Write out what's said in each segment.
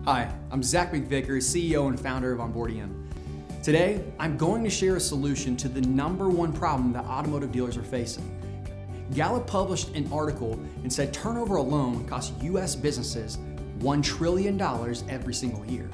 Hi, I'm Zach McVicker, CEO and founder of Onboardian. Today, I'm going to share a solution to the number one problem that automotive dealers are facing. Gallup published an article and said turnover alone costs U.S. businesses $1 trillion every single year.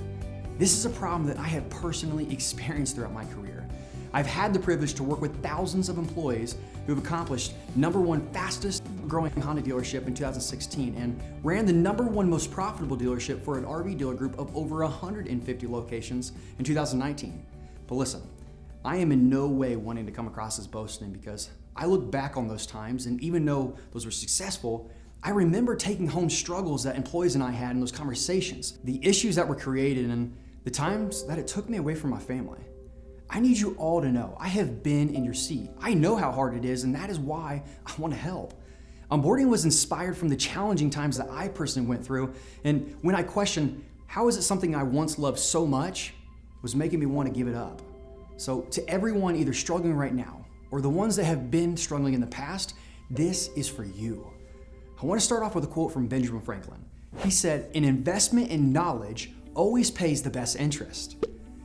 This is a problem that I have personally experienced throughout my career. I've had the privilege to work with thousands of employees who have accomplished #1 fastest growing Honda dealership in 2016 and ran the #1 most profitable dealership for an RV dealer group of over 150 locations in 2019. But listen, I am in no way wanting to come across as boasting because I look back on those times, and even though those were successful, I remember taking home struggles that employees and I had in those conversations, the issues that were created, and the times that it took me away from my family. I need you all to know I have been in your seat. I know how hard it is, and that is why I want to help. Onboarding was inspired from the challenging times that I personally went through, and when I questioned how is it something I once loved so much was making me want to give it up. So to everyone either struggling right now or the ones that have been struggling in the past, this is for you. I want to start off with a quote from Benjamin Franklin. He said, "An investment in knowledge always pays the best interest."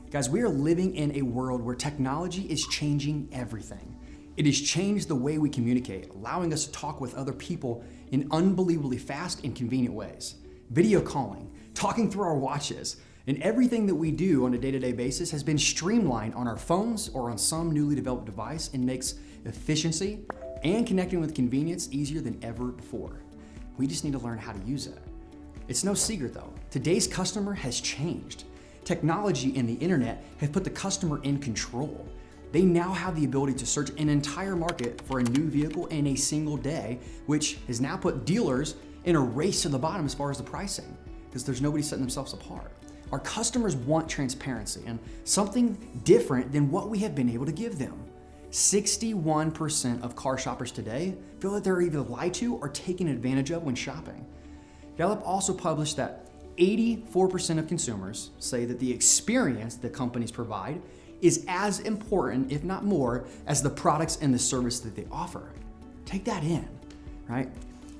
Guys, we are living in a world where technology is changing everything. It has changed the way we communicate, allowing us to talk with other people in unbelievably fast and convenient ways. Video calling, talking through our watches, and everything that we do on a day-to-day basis has been streamlined on our phones or on some newly developed device and makes efficiency and connecting with convenience easier than ever before. We just need to learn how to use it. It's no secret though, today's customer has changed. Technology and the internet have put the customer in control. They now have the ability to search an entire market for a new vehicle in a single day, which has now put dealers in a race to the bottom as far as the pricing, because there's nobody setting themselves apart. Our customers want transparency and something different than what we have been able to give them. 61% of car shoppers today feel that they're either lied to or taken advantage of when shopping. Gallup also published that 84% of consumers say that the experience that companies provide is as important, if not more, as the products and the service that they offer. Take that in, right?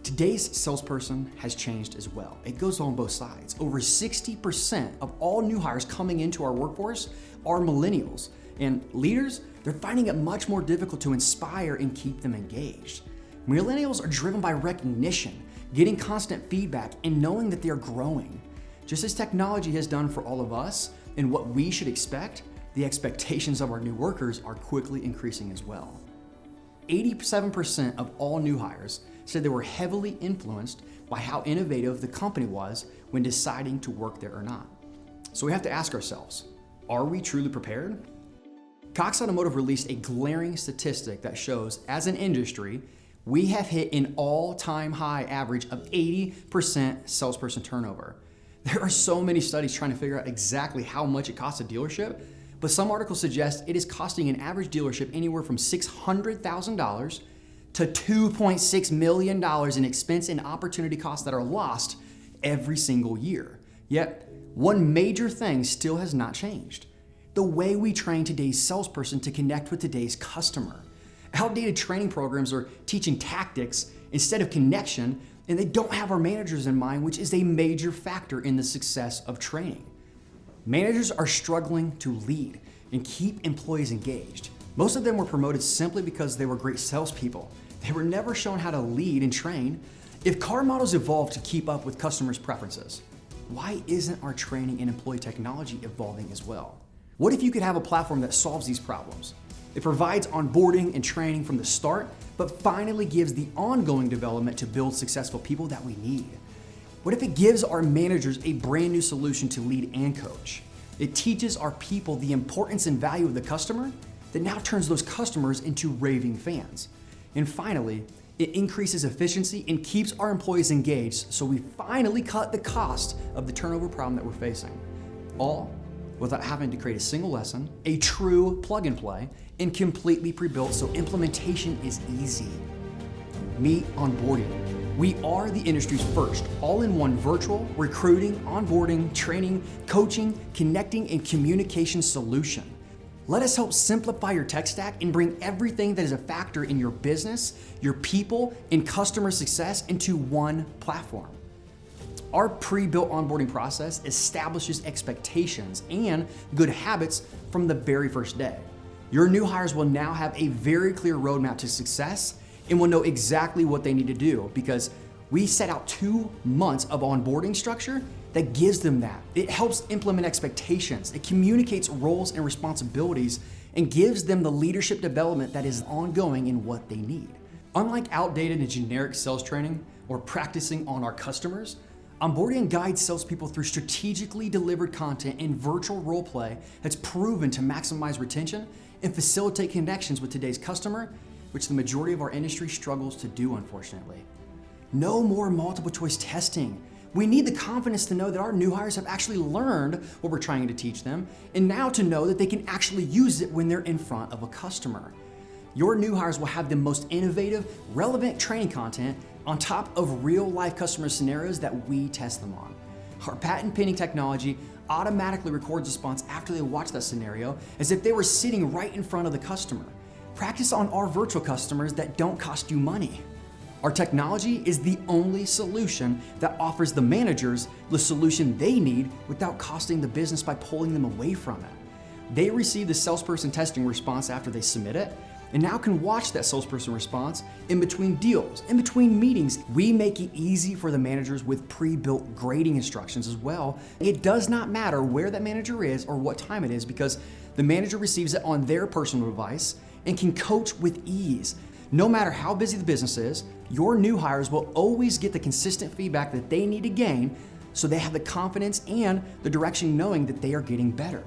Today's salesperson has changed as well. It goes on both sides. Over 60% of all new hires coming into our workforce are millennials, and leaders, they're finding it much more difficult to inspire and keep them engaged. Millennials are driven by recognition, getting constant feedback, and knowing that they're growing. Just as technology has done for all of us and what we should expect, the expectations of our new workers are quickly increasing as well. 87% of all new hires said they were heavily influenced by how innovative the company was when deciding to work there or not. So we have to ask ourselves, are we truly prepared? Cox Automotive released a glaring statistic that shows, as an industry, we have hit an all-time high average of 80% salesperson turnover. There are so many studies trying to figure out exactly how much it costs a dealership, but some articles suggest it is costing an average dealership anywhere from $600,000 to $2.6 million in expense and opportunity costs that are lost every single year. Yet, one major thing still has not changed: the way we train today's salesperson to connect with today's customer. Outdated training programs are teaching tactics instead of connection, and they don't have our managers in mind, which is a major factor in the success of training. Managers are struggling to lead and keep employees engaged. Most of them were promoted simply because they were great salespeople. They were never shown how to lead and train. If car models evolve to keep up with customers' preferences, why isn't our training and employee technology evolving as well? What if you could have a platform that solves these problems? It provides onboarding and training from the start, but finally gives the ongoing development to build successful people that we need. What if it gives our managers a brand new solution to lead and coach? It teaches our people the importance and value of the customer that now turns those customers into raving fans. And finally, it increases efficiency and keeps our employees engaged, so we finally cut the cost of the turnover problem that we're facing. All without having to create a single lesson, a true plug and play, and completely pre-built so implementation is easy. Meet Onboardian. We are the industry's first all-in-one virtual recruiting, onboarding, training, coaching, connecting, and communication solution. Let us help simplify your tech stack and bring everything that is a factor in your business, your people, and customer success into one platform. Our pre-built onboarding process establishes expectations and good habits from the very first day. Your new hires will now have a very clear roadmap to success and will know exactly what they need to do because we set out 2 months of onboarding structure that gives them that. It helps implement expectations. It communicates roles and responsibilities and gives them the leadership development that is ongoing in what they need. Unlike outdated and generic sales training or practicing on our customers, Onboardian guides salespeople through strategically delivered content and virtual role play that's proven to maximize retention and facilitate connections with today's customer, which the majority of our industry struggles to do, unfortunately. No more multiple choice testing. We need the confidence to know that our new hires have actually learned what we're trying to teach them, and now to know that they can actually use it when they're in front of a customer. Your new hires will have the most innovative, relevant training content on top of real-life customer scenarios that we test them on. Our patent-pending technology automatically records response after they watch that scenario as if they were sitting right in front of the customer. Practice on our virtual customers that don't cost you money. Our technology is the only solution that offers the managers the solution they need without costing the business by pulling them away from it. They receive the salesperson testing response after they submit it, and now can watch that salesperson response in between deals, in between meetings. We make it easy for the managers with pre-built grading instructions as well. It does not matter where that manager is or what time it is because the manager receives it on their personal device and can coach with ease. No matter how busy the business is, your new hires will always get the consistent feedback that they need to gain so they have the confidence and the direction knowing that they are getting better.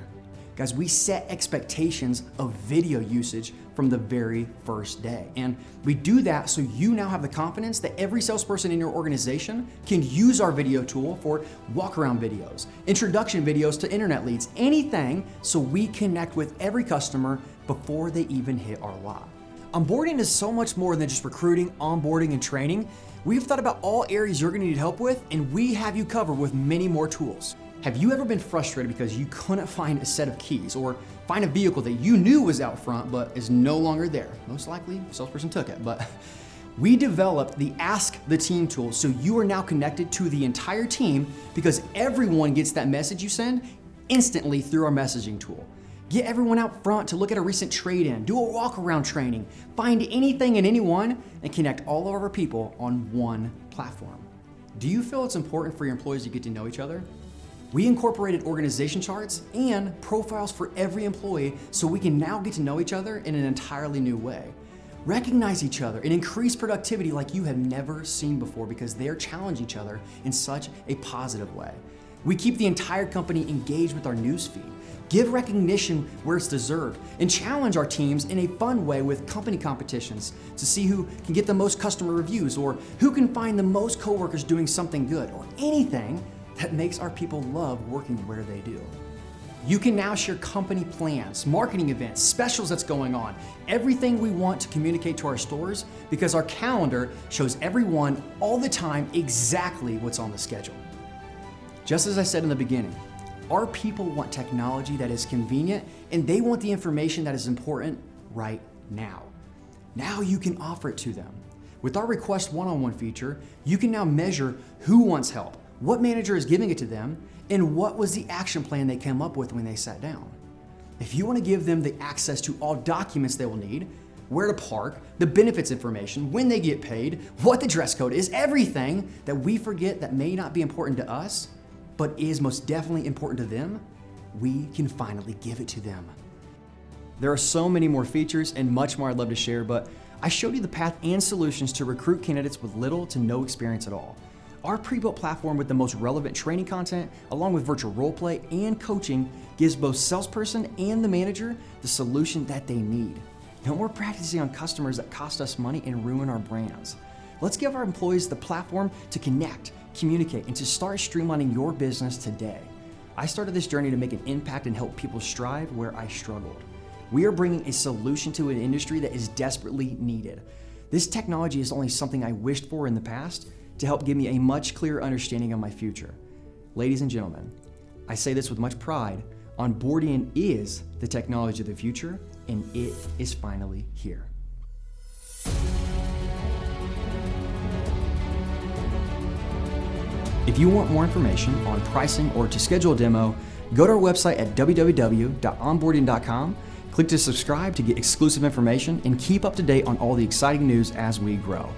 Guys, we set expectations of video usage from the very first day. And we do that so you now have the confidence that every salesperson in your organization can use our video tool for walk-around videos, introduction videos to internet leads, anything so we connect with every customer before they even hit our lot. Onboarding is so much more than just recruiting, onboarding, and training. We've thought about all areas you're gonna need help with, and we have you covered with many more tools. Have you ever been frustrated because you couldn't find a set of keys or find a vehicle that you knew was out front but is no longer there? Most likely, the salesperson took it, but we developed the Ask the Team tool so you are now connected to the entire team because everyone gets that message you send instantly through our messaging tool. Get everyone out front to look at a recent trade-in, do a walk-around training, find anything and anyone, and connect all of our people on one platform. Do you feel it's important for your employees to get to know each other? We incorporated organization charts and profiles for every employee so we can now get to know each other in an entirely new way. Recognize each other and increase productivity like you have never seen before because they are challenging each other in such a positive way. We keep the entire company engaged with our newsfeed, give recognition where it's deserved, and challenge our teams in a fun way with company competitions to see who can get the most customer reviews or who can find the most coworkers doing something good or anything that makes our people love working where they do. You can now share company plans, marketing events, specials that's going on, everything we want to communicate to our stores because our calendar shows everyone all the time exactly what's on the schedule. Just as I said in the beginning, our people want technology that is convenient and they want the information that is important right now. Now you can offer it to them. With our Request One-on-One feature, you can now measure who wants help, what manager is giving it to them, and what was the action plan they came up with when they sat down. If you want to give them the access to all documents they will need, where to park, the benefits information, when they get paid, what the dress code is, everything that we forget that may not be important to us, but is most definitely important to them, we can finally give it to them. There are so many more features and much more I'd love to share, but I showed you the path and solutions to recruit candidates with little to no experience at all. Our pre-built platform with the most relevant training content, along with virtual role play and coaching, gives both salesperson and the manager the solution that they need. No more practicing on customers that cost us money and ruin our brands. Let's give our employees the platform to connect, communicate, and to start streamlining your business today. I started this journey to make an impact and help people strive where I struggled. We are bringing a solution to an industry that is desperately needed. This technology is only something I wished for in the past to help give me a much clearer understanding of my future. Ladies and gentlemen, I say this with much pride, Onboardian is the technology of the future, and it is finally here. If you want more information on pricing or to schedule a demo, go to our website at www.onboardian.com. Click to subscribe to get exclusive information and keep up to date on all the exciting news as we grow.